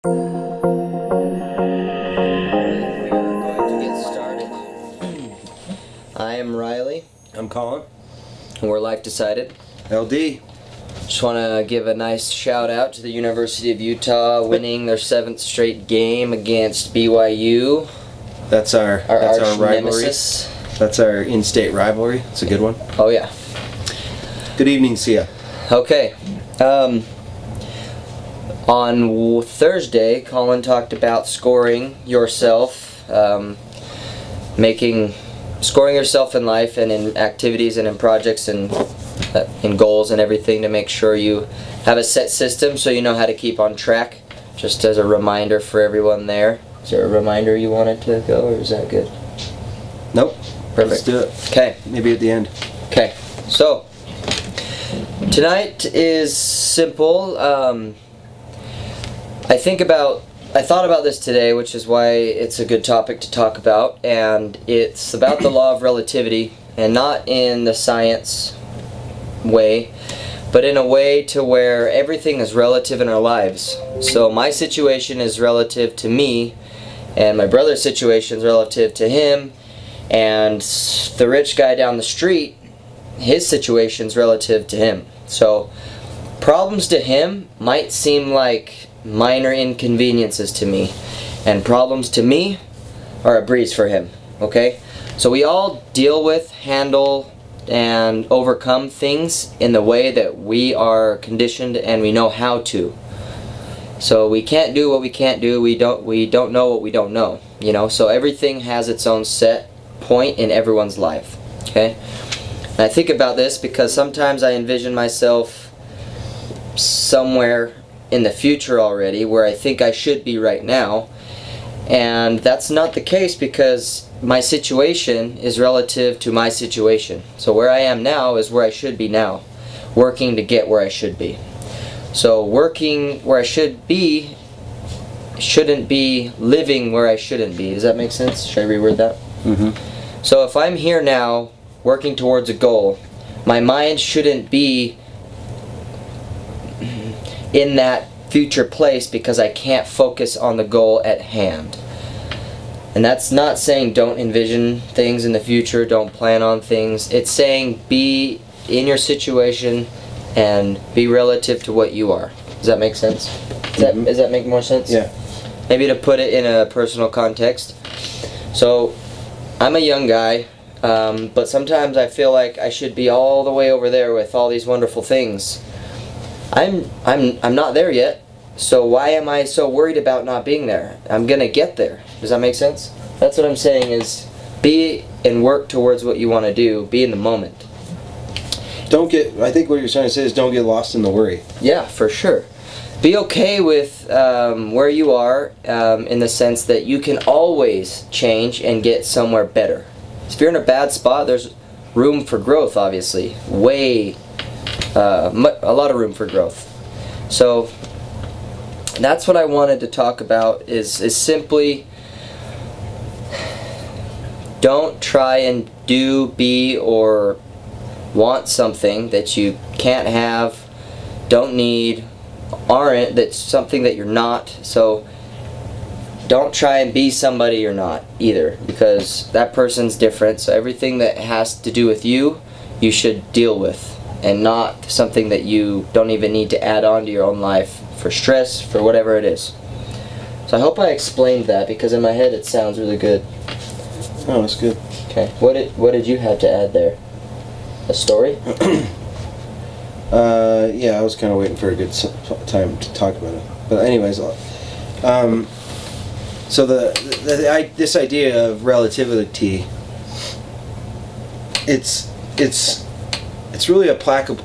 We are going to get started. I am Riley. I'm Colin. And we're Life Decided. LD. Just want to give a nice shout out to the University of Utah winning their 7th straight game against BYU. That's our rivalry. Nemesis. That's our in-state rivalry. It's a good one. Oh yeah. Good evening, Sia. Okay. On Thursday, Colin talked about scoring yourself, scoring yourself in life and in activities and in projects and in goals and everything to make sure you have a set system so you know how to keep on track. Just as a reminder for everyone there. Is there a reminder you wanted to go, or is that good? Nope. Perfect. Let's do it. Okay. Maybe at the end. Okay. So tonight is simple. I thought about this today, which is why it's a good topic to talk about, and it's about the law of relativity, and not in the science way, but in a way to where everything is relative in our lives. So my situation is relative to me, and my brother's situation is relative to him, and the rich guy down the street, his situation is relative to him. So problems to him might seem like minor inconveniences to me, and problems to me are a breeze for him. Okay? So we all deal with, handle, and overcome things in the way that we are conditioned and we know how to. So we can't do what we can't do. We don't know what we don't know. You know. So everything has its own set point in everyone's life. Okay? And I think about this because sometimes I envision myself somewhere in the future already where I think I should be right now, and that's not the case because my situation is relative to my situation. So where I am now is where I should be now, working to get where I should be. So working where I should be shouldn't be living where I shouldn't be. Does that make sense? Should I reword that? Mm-hmm. So if I'm here now working towards a goal, my mind shouldn't be in that future place because I can't focus on the goal at hand. And that's not saying don't envision things in the future, don't plan on things. It's saying be in your situation and be relative to what you are. Does that make sense? Does that make more sense? Yeah. Maybe to put it in a personal context. So I'm a young guy, but sometimes I feel like I should be all the way over there with all these wonderful things. I'm not there yet, so why am I so worried about not being there? I'm gonna get there. Does that make sense? That's what I'm saying is be and work towards what you want to do. Be in the moment. I think what you're trying to say is don't get lost in the worry. Yeah, for sure. Be okay with where you are in the sense that you can always change and get somewhere better. If you're in a bad spot, there's room for growth, obviously. A lot of room for growth. So that's what I wanted to talk about is simply don't try and do, be, or want something that you can't have, don't need, aren't, that's something that you're not. So don't try and be somebody you're not either, because that person's different. So everything that has to do with you, you should deal with, and not something that you don't even need to add on to your own life for stress, for whatever it is. So I hope I explained that, because in my head it sounds really good. Oh, that's good. Okay. What did you have to add there? A story? Yeah, I was kind of waiting for a good time to talk about it. But anyways, so this idea of relativity, it's really applicable.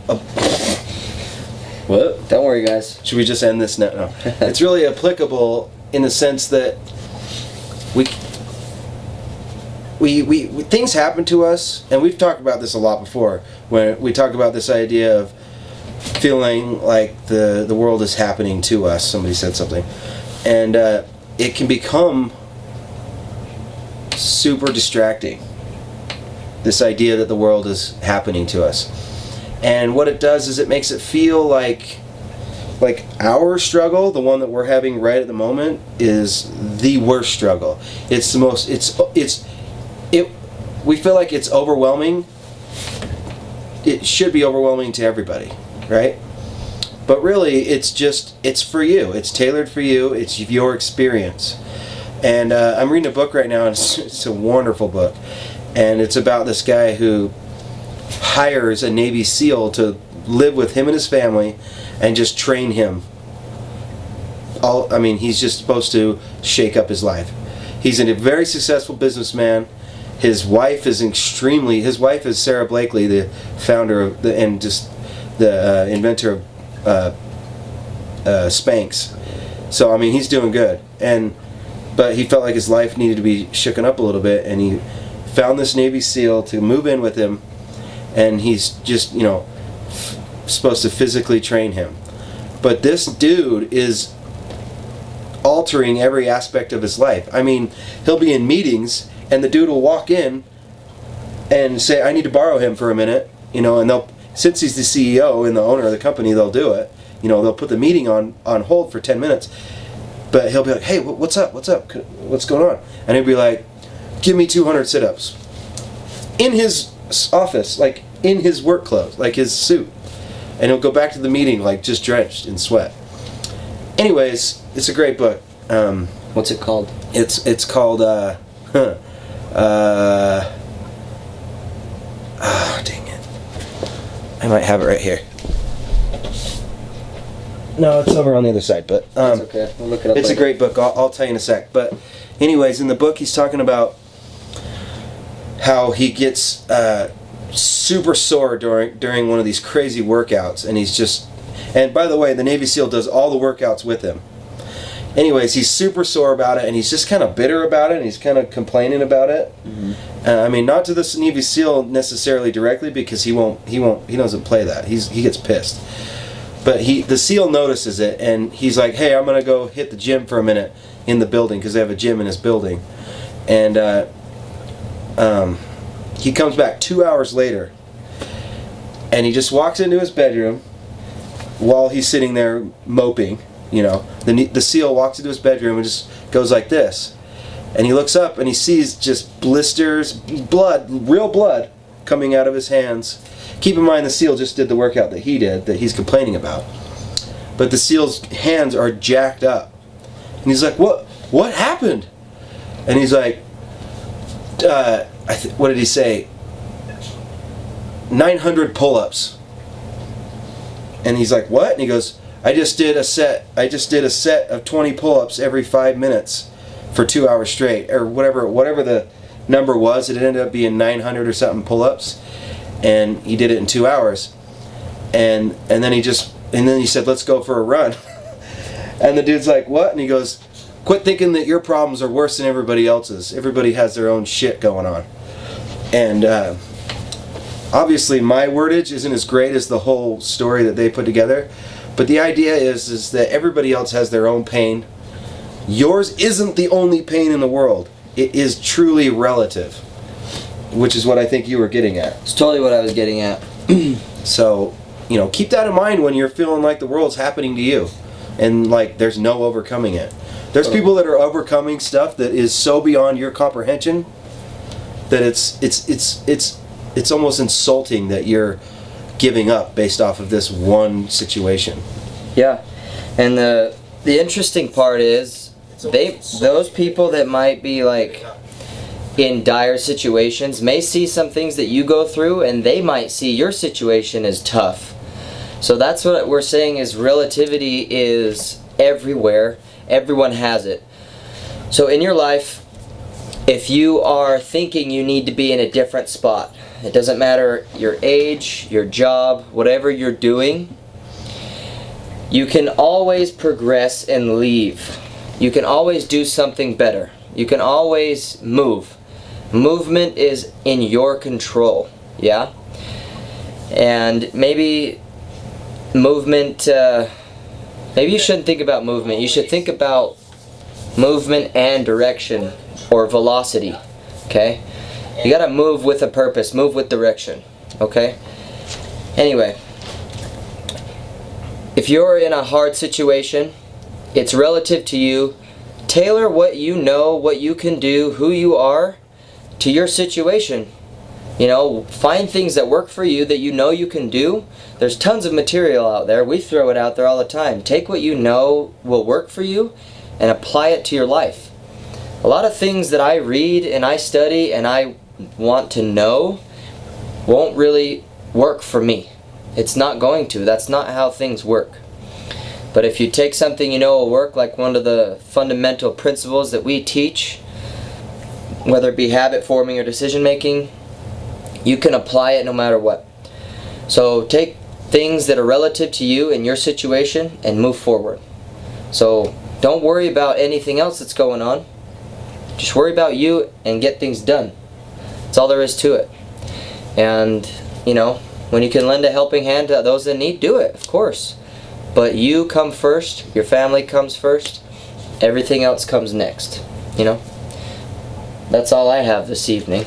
What? Don't worry, guys. Should we just end this now? No. It's really applicable in the sense that we things happen to us, and we've talked about this a lot before. When we talk about this idea of feeling like the world is happening to us. Somebody said something, and it can become super distracting. This idea that the world is happening to us. And what it does is it makes it feel like like our struggle, the one that we're having right at the moment, is the worst struggle. It's the most. We feel like it's overwhelming. It should be overwhelming to everybody, right? But really, it's for you. It's tailored for you. It's your experience. And I'm reading a book right now, and it's a wonderful book. And it's about this guy who hires a Navy SEAL to live with him and his family and just train him. He's just supposed to shake up his life. He's a very successful businessman. His wife is Sarah Blakely, the founder of the inventor of Spanx. So he's doing good, but he felt like his life needed to be shooken up a little bit, and he found this Navy SEAL to move in with him, and he's just supposed to physically train him. But this dude is altering every aspect of his life. He'll be in meetings, and the dude will walk in and say, "I need to borrow him for a minute," and since he's the CEO and the owner of the company, they'll do it. They'll put the meeting on hold for 10 minutes. But he'll be like, "Hey, what's up? What's going on?" And he'll be like, "Give me 200 sit-ups." In his office, like in his work clothes, like his suit. And he'll go back to the meeting like just drenched in sweat. Anyways, it's a great book. What's it called? It's called dang it. I might have it right here. No, it's over on the other side, but It's okay. We'll look it up it's later. a great book. I'll tell you in a sec. But anyways, in the book he's talking about how he gets super sore during one of these crazy workouts, and by the way, the Navy SEAL does all the workouts with him. Anyways, he's super sore about it, and he's just kind of bitter about it, and he's kind of complaining about it. Mm-hmm. Not to this Navy SEAL necessarily directly, because he doesn't play that. He gets pissed. But the SEAL notices it, and he's like, "Hey, I'm gonna go hit the gym for a minute in the building," because they have a gym in his building. And he comes back 2 hours later, and he just walks into his bedroom while he's sitting there moping. The SEAL walks into his bedroom and just goes like this, and he looks up and he sees just blisters, blood, real blood coming out of his hands. Keep in mind, the SEAL just did the workout that he's complaining about, but the SEAL's hands are jacked up, and he's like, what happened?" And he's like, what did he say? 900 pull-ups. And he's like, "What?" And he goes, I just did a set of 20 pull-ups every 5 minutes for 2 hours straight," or whatever the number was. It ended up being 900 or something pull-ups, and he did it in 2 hours. And then he said, "Let's go for a run." And the dude's like, "What?" And he goes, "Quit thinking that your problems are worse than everybody else's. Everybody has their own shit going on." And obviously my wordage isn't as great as the whole story that they put together, but the idea is that everybody else has their own pain. Yours isn't the only pain in the world. It is truly relative, which is what I think you were getting at. It's totally what I was getting at. So, keep that in mind when you're feeling like the world's happening to you, and like there's no overcoming it. There's people that are overcoming stuff that is so beyond your comprehension that it's almost insulting that you're giving up based off of this one situation. Yeah, and the interesting part is those people that might be like in dire situations may see some things that you go through, and they might see your situation as tough. So that's what we're saying is relativity is everywhere. Everyone has it. So in your life, if you are thinking you need to be in a different spot, it doesn't matter your age, your job, whatever you're doing, you can always progress and leave. You can always do something better. You can always move. Movement is in your control, yeah? And maybe movement, maybe you shouldn't think about movement. You should think about movement and direction, or velocity, okay? You gotta move with a purpose, move with direction, okay? Anyway, If you're in a hard situation, it's relative to you. Tailor what you know, what you can do, who you are, to your situation. You know, find things that work for you that you know you can do. There's tons of material out there. We throw it out there all the time. Take what you know will work for you and apply it to your life. A lot of things that I read and I study and I want to know won't really work for me. It's not going to. That's not how things work. But if you take something you know will work, like one of the fundamental principles that we teach, whether it be habit forming or decision making, you can apply it no matter what. So take things that are relative to you and your situation and move forward. So don't worry about anything else that's going on. Just worry about you and get things done. That's all there is to it. And, you know, when you can lend a helping hand to those in need, do it, of course. But you come first, your family comes first, everything else comes next, you know? That's all I have this evening.